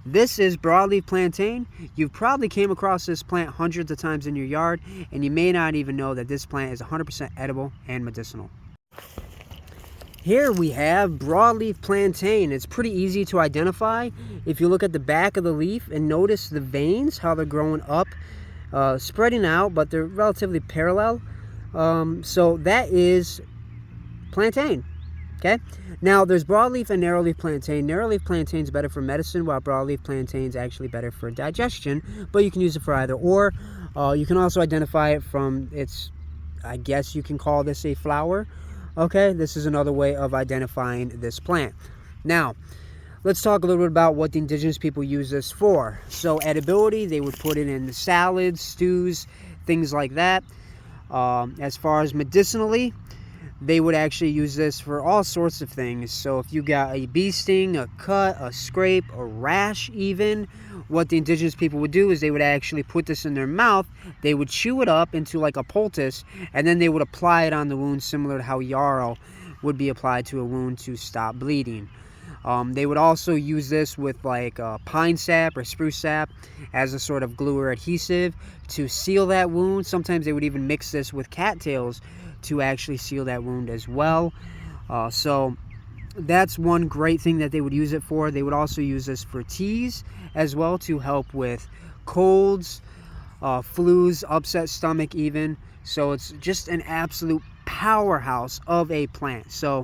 This is broadleaf plantain. You've probably came across this plant hundreds of times in your yard, and you may not even know that this plant is 100% edible and medicinal. Here we have broadleaf plantain. It's pretty easy to identify. If you look at the back of the leaf and notice the veins, how they're growing up, spreading out, but they're relatively parallel. So that is plantain. Okay. Now there's broadleaf and narrowleaf plantain. Narrowleaf plantain is better for medicine, while broadleaf plantain is actually better for digestion. But you can use it for either or. You can also identify it from its, I guess you can call this a flower. Okay, this is another way of identifying this plant. Now, let's talk a little bit about what the indigenous people use this for. So, edibility, they would put it in salads, stews, things like that. As far as medicinally, they would actually use this for all sorts of things. So if you got a bee sting, a cut, a scrape, a rash even, what the indigenous people would do is they would actually put this in their mouth, they would chew it up into like a poultice, and then they would apply it on the wound similar to how yarrow would be applied to a wound to stop bleeding. They would also use this with like pine sap or spruce sap as a sort of glue or adhesive to seal that wound. Sometimes they would even mix this with cattails to actually seal that wound as well. So that's one great thing that they would use it for. They would also use this for teas as well to help with colds, flus, upset stomach even. So it's just an absolute powerhouse of a plant. So